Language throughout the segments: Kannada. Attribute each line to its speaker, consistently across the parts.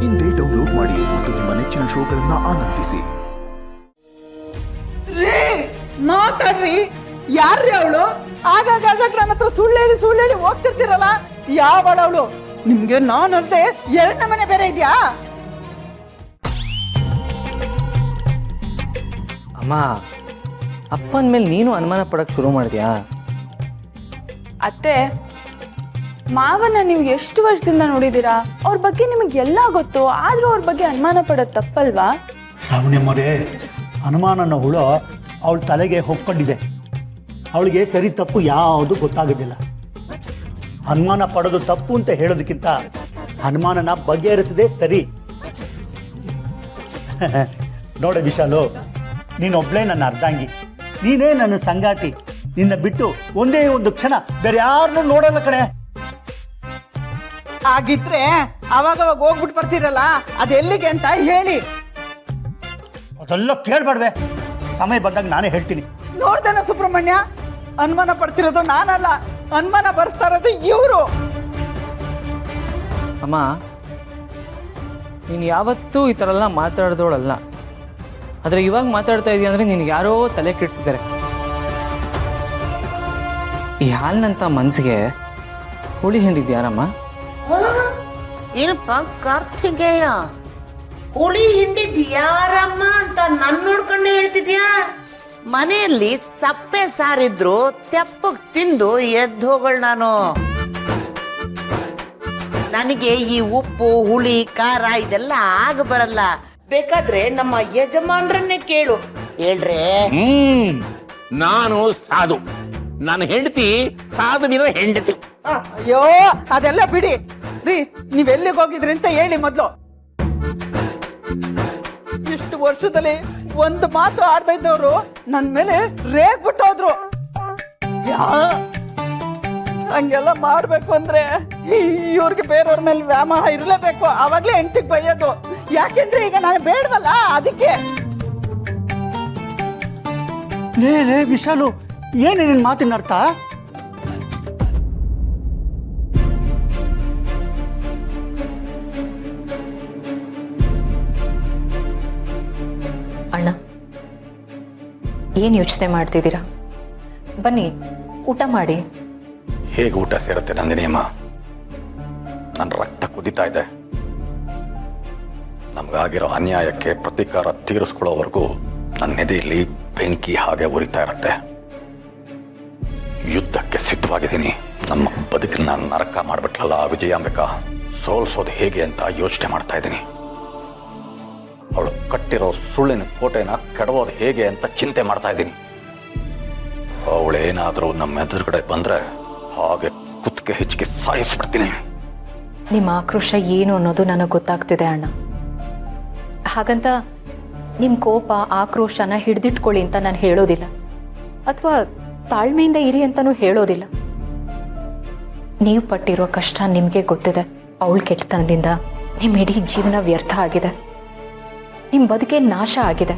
Speaker 1: ಇಂದೇ ಡೌನ್ಲೋಡ್ ಮಾಡಿ ಮತ್ತು ನಿಮ್ಮ ನೆಚ್ಚಿನ ಶೋಗಳನ್ನ ಆನಂದಿಸಿ.
Speaker 2: ಮಾತಾಡ್ರಿ, ಯಾರ್ರಿ ಅವಳು? ಆಗಾಗ ನನ್ನ ಹತ್ರ ಸುಳ್ಳು ಹೇಳಿ ಹೋಗ್ತಿರ್ತೀರಲ್ಲ, ಯಾವಳ ಅವಳು? ನಿಮ್ಗೆ ನಾನಲ್ದೆ ಎರಡನೇ ಮನೆ ಬೇರೆ ಇದೆಯಾ?
Speaker 3: ಅಮ್ಮ, ಅಪ್ಪನ ಮೇಲೆ ನೀನು ಅನುಮಾನ ಪಡಕ್ಕೆ ಶುರು ಮಾಡಿದ್ಯಾ?
Speaker 4: ಅತ್ತೆ, ಮಾವನ್ನ ನೀವು ಎಷ್ಟು ವರ್ಷದಿಂದ ನೋಡಿದ್ದೀರಾ? ಅವ್ರ ಬಗ್ಗೆ ನಿಮಗೆ ಎಲ್ಲ ಗೊತ್ತು, ಆದ್ರೂ ಅವ್ರ ಬಗ್ಗೆ ಅನುಮಾನ ಪಡೋದು ತಪ್ಪಲ್ವಾ?
Speaker 5: ಶ್ರಾವಣಿಯಮ್ಮರೇ, ಅನುಮಾನನ ಹುಳು ಅವಳ ತಲೆಗೆ ಹೊಕ್ಕೊಂಡಿದೆ. ಅವಳಿಗೆ ಸರಿ ತಪ್ಪು ಯಾವುದು ಗೊತ್ತಾಗೋದಿಲ್ಲ. ಅನುಮಾನ ಪಡೋದು ತಪ್ಪು ಅಂತ ಹೇಳೋದಕ್ಕಿಂತ ಅನುಮಾನನ ಬಗೆಹರಿಸದೆ ಸರಿ. ನೋಡ ವಿಶಾಲು, ನೀನೊಬ್ಳೇ ನನ್ನ ಅರ್ಧಾಂಗಿ, ನೀನೇ ನನ್ನ ಸಂಗಾತಿ. ನಿನ್ನ ಬಿಟ್ಟು ಒಂದೇ ಒಂದು ಕ್ಷಣ ಬೇರೆ ಯಾರನ್ನೂ ನೋಡಲ್ಲ ಕಣೆ.
Speaker 2: ಆಗಿದ್ರೆ ಅವಾಗವಾಗ ಹೋಗ್ಬಿಟ್ಟು ಬರ್ತೀರಲ್ಲ, ಅದೆಲ್ಲಿಗೆ ಅಂತ ಹೇಳಿ.
Speaker 5: ಅದೆಲ್ಲ ಕೇಳ್ಬಾರ್ದೆ, ಸಮಯ ಬಂದಾಗ ನಾನೇ ಹೇಳ್ತೀನಿ.
Speaker 2: ನೋಡ್ದೇನ ಸುಬ್ರಹ್ಮಣ್ಯ, ಅನುಮಾನ ಪಡ್ತಿರೋದು ನಾನಲ್ಲ, ಅನುಮಾನ ಬರ್ಸ್ತಾ ಇರೋದು ಇವರು.
Speaker 3: ಅಮ್ಮ, ನೀನು ಯಾವತ್ತೂ ಈ ಥರ ಎಲ್ಲ ಮಾತಾಡಿದವಳಲ್ಲ. ಆದರೆ ಇವಾಗ ಮಾತಾಡ್ತಾ ಇದೀಯ ಅಂದರೆ ನೀನು ಯಾರೋ ತಲೆ ಕೆಡಿಸಿದ್ದಾರೆ. ಈ ಹಾಲಿನಂಥ ಮನಸ್ಸಿಗೆ ಹುಳಿ ಹಿಂಡಿದ್ಯಾರಮ್ಮ?
Speaker 6: ಏನಪ್ಪ ಕಾರ್ತಿಕೇಯ, ಹುಳಿ ಹಿಂಡಿದ್ ಯಾರಮ್ಮ ಅಂತ ನನ್ ನೋಡ್ಕೊಂಡು ಹೇಳ್ತಿದ್ಯಾ? ಮನೆಯಲ್ಲಿ ಸಪ್ಪೆ ಸಾರಿದ್ರು ತೆಪ್ಪಗ್ ತಿಂದು ಎದ್ದೋಗಳ್ ನಾನು. ನನಗೆ ಈ ಉಪ್ಪು ಹುಳಿ ಖಾರ ಇದೆಲ್ಲ ಆಗ ಬರಲ್ಲ. ಬೇಕಾದ್ರೆ ನಮ್ಮ ಯಜಮಾನ್ರನ್ನೇ ಕೇಳು, ಹೇಳ್ರೆ.
Speaker 7: ನಾನು ಸಾಧು, ನನ್ನ ಹೆಂಡತಿ ಸಾಧುವಿನ ಹೆಂಡತಿ.
Speaker 2: ಅಯ್ಯೋ, ಅದೆಲ್ಲ ಬಿಡಿ ರೀ. ನೀವೆಲ್ಲಿಗೆ ಹೋಗಿದ್ರಿ ಅಂತ ಹೇಳಿ ಮೊದ್ಲು. ಇಷ್ಟು ವರ್ಷದಲ್ಲಿ ಒಂದು ಮಾತು ಆಡ್ತಾ ಇದ್ದವ್ರು ನನ್ ಮೇಲೆ ರೇಗ್ಬಿಟ್ಟು ಹೋದ್ರು. ಹಂಗೆಲ್ಲ ಮಾಡ್ಬೇಕು ಅಂದ್ರೆ ಇವ್ರಿಗೆ ಬೇರೆಯವ್ರ ಮೇಲೆ ವ್ಯಾಮೋಹ ಇರಲೇಬೇಕು, ಆವಾಗ್ಲೇ ಹೆಂಡತಿಗೆ ಬೈಯೋದು. ಯಾಕೆಂದ್ರೆ ಈಗ ನಾನು ಬೇಡವಲ್ಲ, ಅದಕ್ಕೆ.
Speaker 5: ಲೇ ವಿಶಾಲು, ಏನೇ ನಿನ್ನ ಮಾತಿನ ಅರ್ಥ?
Speaker 8: ಅಣ್ಣ, ಏನು ಯೋಚನೆ ಮಾಡ್ತಿದ್ದೀರಾ? ಬನ್ನಿ ಊಟ ಮಾಡಿ.
Speaker 9: ಹೇಗೆ ಊಟ ಸೇರುತ್ತೆ ನಂದಿನಿ ಅಮ್ಮ? ನನ್ನ ರಕ್ತ ಕುದಿತಾ ಇದೆ. ನಮಗಾಗಿರೋ ಅನ್ಯಾಯಕ್ಕೆ ಪ್ರತೀಕಾರ ತೀರಿಸ್ಕೊಳ್ಳೋವರೆಗೂ ನನ್ನ ಎದೆಯಲ್ಲಿ ಬೆಂಕಿ ಹಾಗೆ ಉರಿತಾ ಇರುತ್ತೆ. ಯುದ್ಧಕ್ಕೆ ಸಿದ್ಧವಾಗಿದ್ದೀನಿ. ನಮ್ಮ ಬದುಕನ್ನ ನರಕ ಮಾಡಿಬಿಟ್ಲಲ್ಲ ವಿಜಯಾಂಬಿಕಾ, ಸೋಲ್ಸೋದು ಹೇಗೆ ಅಂತ ಯೋಚನೆ ಮಾಡ್ತಾ ಇದ್ದೀನಿ. ಅವಳು ಕಟ್ಟಿರೋ ಸುಳ್ಳಿನ ಕೋಟೆನ ಕೆಡವೋದು ಹೇಗೆ ಅಂತ ಚಿಂತೆ ಮಾಡ್ತಾ ಇದ್ದೀನಿ. ಅವಳೇನಾದರೂ ನಮ್ಮ ಎದುರುಗಡೆ ಬಂದ್ರೆ ಹಾಗೆ ಕುತ್ತಿಗೆ ಹೆಚ್ಚಿಗೆ ಸಾಯಿಸ್ಬಿಡ್ತೀನಿ.
Speaker 8: ನಿಮ್ಮ ಆಕ್ರೋಶ ಏನು ಅನ್ನೋದು ನನಗೆ ಗೊತ್ತಾಗ್ತಿದೆ ಅಣ್ಣ. ಹಾಗಂತ ನಿಮ್ಮ ಕೋಪ ಆಕ್ರೋಶನ ಹಿಡಿದಿಟ್ಕೊಳ್ಳಿ ಅಂತ ನಾನು ಹೇಳೋದಿಲ್ಲ, ಅಥವಾ ತಾಳ್ಮೆಯಿಂದ ಇರಿ ಅಂತಲೂ ಹೇಳೋದಿಲ್ಲ. ನೀವು ಪಟ್ಟಿರೋ ಕಷ್ಟ ನಿಮಗೆ ಗೊತ್ತಿದೆ. ಅವಳ ಕೆಟ್ಟತನದಿಂದ ನಿಮ್ಮ ಇಡೀ ಜೀವನ ವ್ಯರ್ಥ ಆಗಿದೆ, ನಿಮ್ಮ ಬದುಕೆ ನಾಶ ಆಗಿದೆ.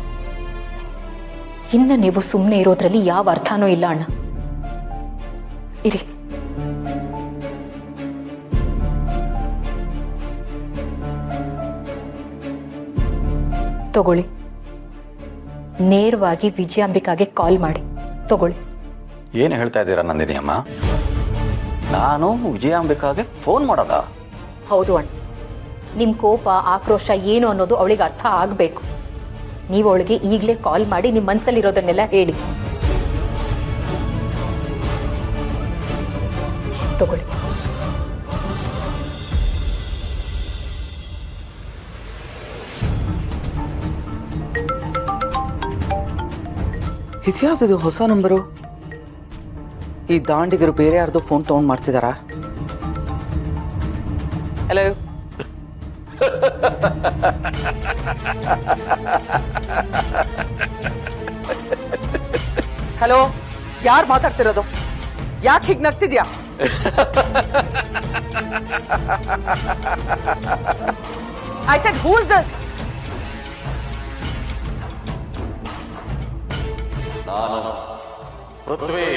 Speaker 8: ಇನ್ನು ನೀವು ಸುಮ್ಮನೆ ಇರೋದ್ರಲ್ಲಿ ಯಾವ ಅರ್ಥನೂ ಇಲ್ಲ ಅಣ್ಣ. ಇರಿ. ತಗೊಳ್ಳಿ, ನೇರವಾಗಿ ವಿಜಯಾಂಬಿಕಾಗೆ ಕಾಲ್ ಮಾಡಿ. ತಗೊಳ್ಳಿ.
Speaker 9: ಏನು ಹೇಳ್ತಾ ಇದ್ದೀರಾ ನಂದಿನಿ ಅಮ್ಮ? ನಾನು ವಿಜಯಾಂಬಿಕಾಗೆ ಫೋನ್ ಮಾಡೋದಾ?
Speaker 8: ಹೌದು ಅಣ್ಣ, ನಿಮ್ಮ ಕೋಪ ಆಕ್ರೋಶ ಏನು ಅನ್ನೋದು ಅವಳಿಗೆ ಅರ್ಥ ಆಗಬೇಕು. ನೀವು ಅವಳಿಗೆ ಈಗಲೇ ಕಾಲ್ ಮಾಡಿ ನಿಮ್ಮ ಮನಸ್ಸಲ್ಲಿರೋದನ್ನೆಲ್ಲ ಹೇಳಿ. ತಗೊಳ್ಳಿ.
Speaker 3: ಇದ್ಯಾವ್ದು ಹೊಸ ನಂಬರು? ಈ ದಾಂಡಿಗರು ಬೇರೆ ಯಾರ್ದು ಫೋನ್ ತೊಗೊಂಡು ಮಾಡ್ತಿದಾರಾ? ಹಲೋ.
Speaker 2: ಹಲೋ, ಯಾರು ಮಾತಾಡ್ತಿರೋದು? ಯಾಕೆ ಹೀಗೆ ನಗ್ತಿದ್ಯಾ? I said, who is this?
Speaker 9: ನಾನು ಪೃಥ್ವಿ.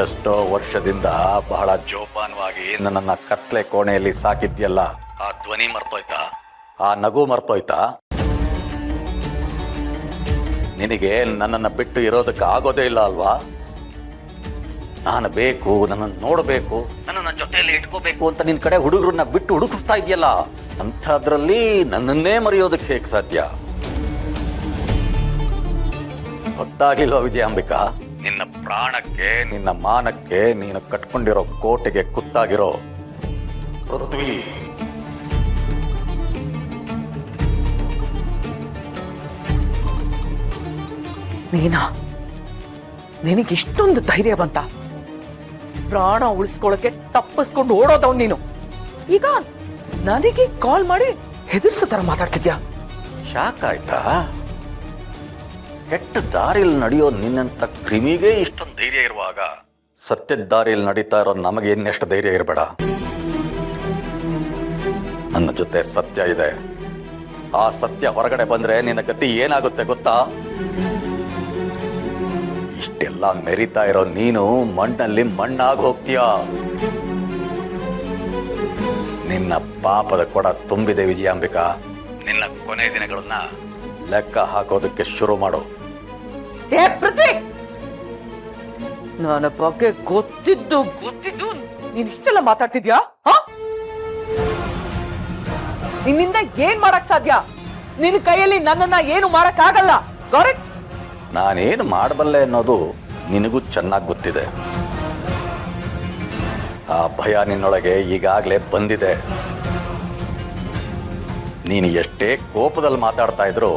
Speaker 9: ಎಷ್ಟೋ ವರ್ಷದಿಂದ ಬಹಳ ಜೋಪಾನವಾಗಿ ನನ್ನನ್ನ ಕತ್ಲೆ ಕೋಣೆಯಲ್ಲಿ ಸಾಕಿದ್ಯಲ್ಲ, ಆ ಧ್ವನಿ ಮರ್ತೋಯ್ತಾ? ಆ ನಗು ಮರ್ತೋಯ್ತಾ? ನಿನಗೆ ನನ್ನನ್ನು ಬಿಟ್ಟು ಇರೋದಕ್ಕೆ ಆಗೋದೇ ಇಲ್ಲ ಅಲ್ವಾ? ನಾನು ಬೇಕು, ನನ್ನನ್ನು ನೋಡಬೇಕು, ನನ್ನನ್ನು ಜೊತೆಯಲ್ಲಿ ಇಟ್ಕೋಬೇಕು ಅಂತ ನಿನ್ ಕಡೆ ಹುಡುಗರನ್ನ ಬಿಟ್ಟು ಹುಡುಕಿಸ್ತಾ ಇದೆಯಲ್ಲ, ಅಂಥದ್ರಲ್ಲಿ ನನ್ನನ್ನೇ ಮರೆಯೋದಕ್ಕೆ ಹೇಗೆ ಸಾಧ್ಯ? ಗೊತ್ತಾಗ್ಲಿಲ್ವಾ ವಿಜಯಾಂಬಿಕಾ? ನಿನ್ನ ಪ್ರಾಣಕ್ಕೆ, ನಿನ್ನ ಮಾನಕ್ಕೆ, ನೀನು ಕಟ್ಕೊಂಡಿರೋ ಕೋಟೆಗೆ ಕುತ್ತಾಗಿರೋ ಪೃಥ್ವಿ.
Speaker 6: ನೀನಾ? ನಿನಗಿಷ್ಟೊಂದು ಧೈರ್ಯ ಬಂತ? ಪ್ರಾಣ ಉಳಿಸ್ಕೊಳಕ್ಕೆ ತಪ್ಪಿಸ್ಕೊಂಡು ಓಡೋದವ್ ನೀನು. ಈಗ ನನಗೆ ಕಾಲ್ ಮಾಡಿ ಹೆದರ್ಸೋ ತರ ಮಾತಾಡ್ತಿದ್ಯಾ?
Speaker 9: ಶಾಕ್ ಆಯ್ತಾ? ಕೆಟ್ಟ ದಾರಿಯಲ್ಲಿ ನಡೆಯೋ ನಿನ್ನಂತ ಕ್ರಿಮಿಗೆ ಇಷ್ಟೊಂದು ಧೈರ್ಯ ಇರುವಾಗ ಸತ್ಯದ ದಾರಿಯಲ್ಲಿ ನಡೀತಾ ಇರೋ ನಮಗೆ ಇನ್ನೆಷ್ಟು ಧೈರ್ಯ ಇರಬೇಡ? ನನ್ನ ಜೊತೆ ಸತ್ಯ ಇದೆ. ಆ ಸತ್ಯ ಹೊರಗಡೆ ಬಂದ್ರೆ ನಿನ್ನ ಗತಿ ಏನಾಗುತ್ತೆ ಗೊತ್ತಾ? ಇಷ್ಟೆಲ್ಲ ಮೆರಿತಾ ಇರೋ ನೀನು ಮಣ್ಣಲ್ಲಿ ಮಣ್ಣಾಗಿ ಹೋಗ್ತೀಯ. ನಿನ್ನ ಪಾಪದ ಕೊಡ ತುಂಬಿದೆ ವಿಜಯಾಂಬಿಕಾ. ನಿನ್ನ ಕೊನೆ ದಿನಗಳನ್ನ ಲೆಕ್ಕ ಹಾಕೋದಕ್ಕೆ ಶುರು ಮಾಡು.
Speaker 6: ಏ ಪೃಥ್ವಿ, ನನ್ನ ಬಗ್ಗೆ ಗೊತ್ತಿದ್ದು ನೀನ್ ಇಷ್ಟೆಲ್ಲ ಮಾತಾಡ್ತಿದ್ಯಾ? ನಿನ್ನಿಂದ ಏನ್ ಮಾಡಕ್ ಸಾಧ್ಯ? ನಿನ್ನ ಕೈಯಲ್ಲಿ ನನ್ನನ್ನ ಏನು ಮಾಡಕ್ ಆಗಲ್ಲ. ಗಾಟ್?
Speaker 9: ನಾನೇನು ಮಾಡಬಲ್ಲೆ ಅನ್ನೋದು ನಿನಗೂ ಚೆನ್ನಾಗಿ ಗೊತ್ತಿದೆ. ಆ ಭಯ ನಿನ್ನೊಳಗೆ ಈಗಾಗಲೇ ಬಂದಿದೆ. ನೀನು ಎಷ್ಟೇ ಕೋಪದಲ್ಲಿ ಮಾತಾಡ್ತಾ ಇದ್ರು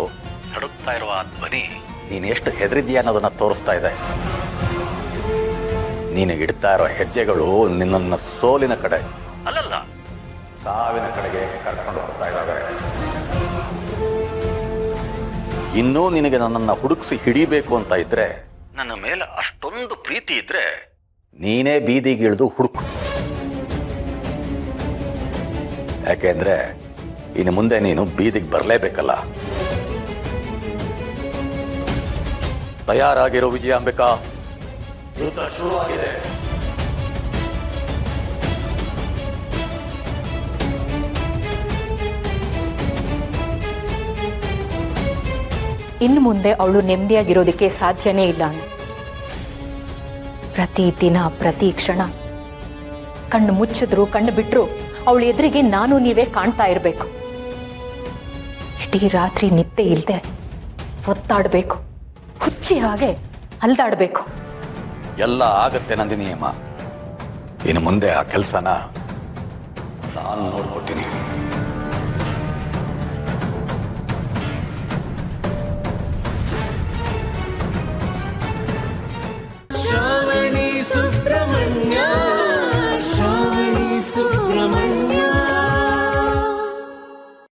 Speaker 9: ನಡುಕ್ತಾ ಇರುವ ಆ ಧ್ವನಿ ನೀನು ಎಷ್ಟು ಹೆದರಿದ್ಯಾ ಅನ್ನೋದನ್ನ ತೋರಿಸ್ತಾ ಇದೆ. ನೀನು ಇಡ್ತಾ ಇರೋ ಹೆಜ್ಜೆಗಳು ನಿನ್ನನ್ನು ಸೋಲಿನ ಕಡೆ ಅಲ್ಲಲ್ಲ, ಸಾವಿನ ಕಡೆಗೆ ಕರ್ಕೊಂಡು ಹೋಗ್ತಾ ಇದ್ದಾವೆ. ಇನ್ನೂ ನಿನಗೆ ನನ್ನನ್ನು ಹುಡುಕಿಸಿ ಹಿಡಿಬೇಕು ಅಂತ ಇದ್ರೆ, ನನ್ನ ಮೇಲೆ ಅಷ್ಟೊಂದು ಪ್ರೀತಿ ಇದ್ರೆ ನೀನೇ ಬೀದಿಗಿಳಿದು ಹುಡುಕು. ಯಾಕೆಂದ್ರೆ ಇನ್ನು ಮುಂದೆ ನೀನು ಬೀದಿಗೆ ಬರಲೇಬೇಕಲ್ಲ. ತಯಾರಾಗಿರೋ ವಿಜಯಾಂಬಿಕಾ, ಯುದ್ಧ ಶುರುವಾಗಿದೆ.
Speaker 8: ಇನ್ನು ಮುಂದೆ ಅವಳು ನೆಮ್ಮದಿಯಾಗಿರೋದಕ್ಕೆ ಸಾಧ್ಯನೇ ಇಲ್ಲ ಅಣ್ಣ. ಪ್ರತಿ ದಿನ, ಪ್ರತಿ ಕ್ಷಣ ಕಣ್ಣು ಮುಚ್ಚಿದ್ರು, ಕಣ್ಣು ಬಿಟ್ರು ಅವಳ ಎದುರಿಗೆ ನಾನು ನೀವೇ ಕಾಣ್ತಾ ಇರಬೇಕು. ಇಡೀ ರಾತ್ರಿ ನಿದ್ದೆ ಇಲ್ಲದೆ ಒತ್ತಾಡಬೇಕು, ಹುಚ್ಚಿ ಹಾಗೆ ಅಲ್ದಾಡಬೇಕು.
Speaker 9: ಎಲ್ಲ ಆಗತ್ತೆ ನಂದಿನಿ ಅಮ್ಮ. ಇನ್ನು ಮುಂದೆ ಆ ಕೆಲಸನ ನಾನು ನೋಡ್ಕೊತೀನಿ.